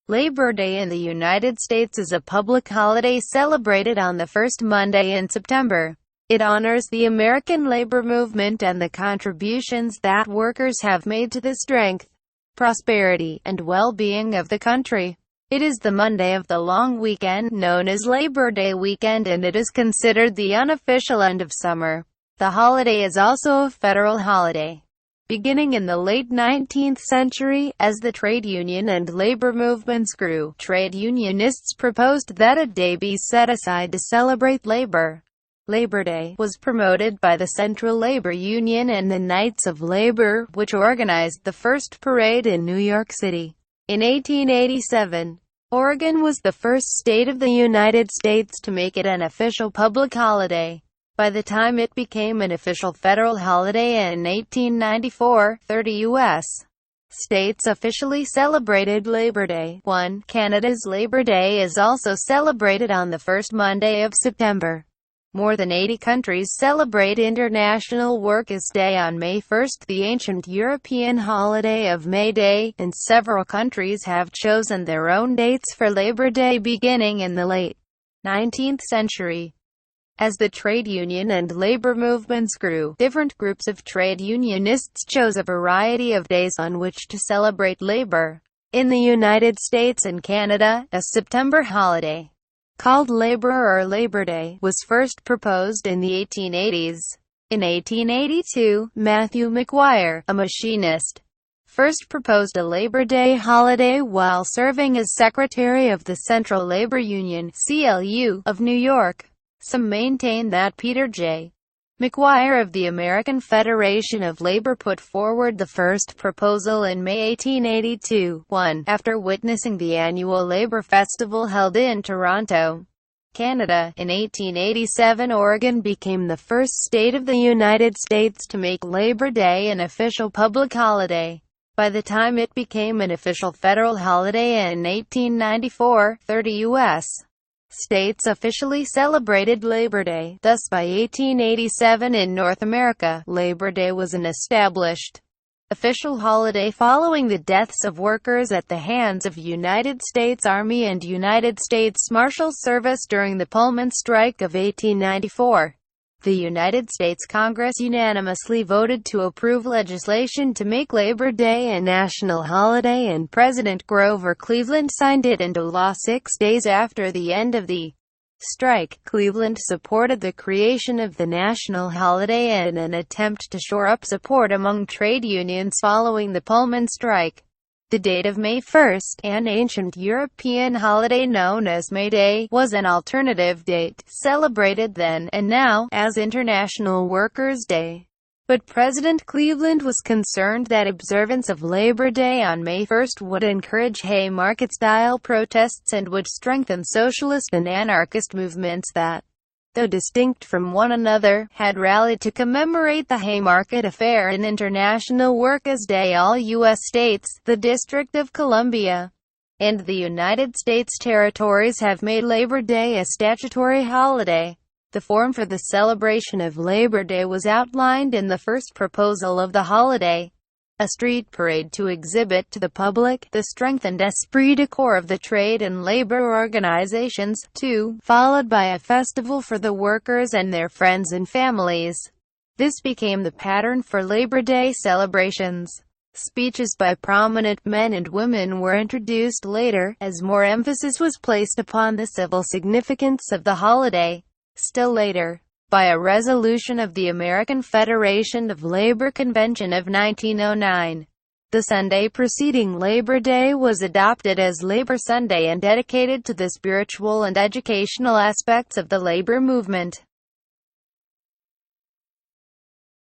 Labor Day in the United States is a public holiday celebrated on the first Monday in September. It honors the American labor movement and the contributions that workers have made to the strength, prosperity, and well-being of the country. It is the Monday of the long weekend, known as Labor Day weekend, and it is considered the unofficial end of summer. The holiday is also a federal holiday. Beginning in the late 19th century, as the trade union and labor movements grew, trade unionists proposed that a day be set aside to celebrate labor. Labor Day was promoted by the Central Labor Union and the Knights of Labor, which organized the first parade in New York City. In 1887, Oregon was the first state of the United States to make it an official public holiday. By the time it became an official federal holiday in 1894, 30 U.S. states officially celebrated Labor Day. 1. Canada's Labor Day is also celebrated on the first Monday of September. More than 80 countries celebrate International Workers' Day on May 1, the ancient European holiday of May Day, and several countries have chosen their own dates for Labor Day beginning in the late 19th century. As the trade union and labor movements grew, different groups of trade unionists chose a variety of days on which to celebrate labor. In the United States and Canada, a September holiday, called Labor or Labor Day, was first proposed in the 1880s. In 1882, Matthew McGuire, a machinist, first proposed a Labor Day holiday while serving as secretary of the Central Labor Union (CLU) of New York. Some maintain that Peter J. McGuire of the American Federation of Labor put forward the first proposal in May 1882, after witnessing the annual Labor Festival held in Toronto, Canada. In 1887, Oregon became the first state of the United States to make Labor Day an official public holiday. By the time it became an official federal holiday in 1894, 30 U.S. states officially celebrated Labor Day. Thus, by 1887 in North America, Labor Day was an established official holiday following the deaths of workers at the hands of United States Army and United States Marshal Service during the Pullman Strike of 1894. The United States Congress unanimously voted to approve legislation to make Labor Day a national holiday, and President Grover Cleveland signed it into law 6 days after the end of the strike. Cleveland supported the creation of the national holiday in an attempt to shore up support among trade unions following the Pullman strike. The date of May 1, an ancient European holiday known as May Day, was an alternative date, celebrated then and now as International Workers' Day. But President Cleveland was concerned that observance of Labor Day on May 1 would encourage Haymarket-style protests and would strengthen socialist and anarchist movements that, though distinct from one another, had rallied to commemorate the Haymarket Affair and International Workers' Day. All U.S. states, the District of Columbia, and the United States territories have made Labor Day a statutory holiday. The form for the celebration of Labor Day was outlined in the first proposal of the holiday: a street parade to exhibit to the public the strength and esprit de corps of the trade and labor organizations, 2, followed by a festival for the workers and their friends and families. This became the pattern for Labor Day celebrations. Speeches by prominent men and women were introduced later, as more emphasis was placed upon the civil significance of the holiday. Still later, by a resolution of the American Federation of Labor Convention of 1909, the Sunday preceding Labor Day was adopted as Labor Sunday and dedicated to the spiritual and educational aspects of the labor movement.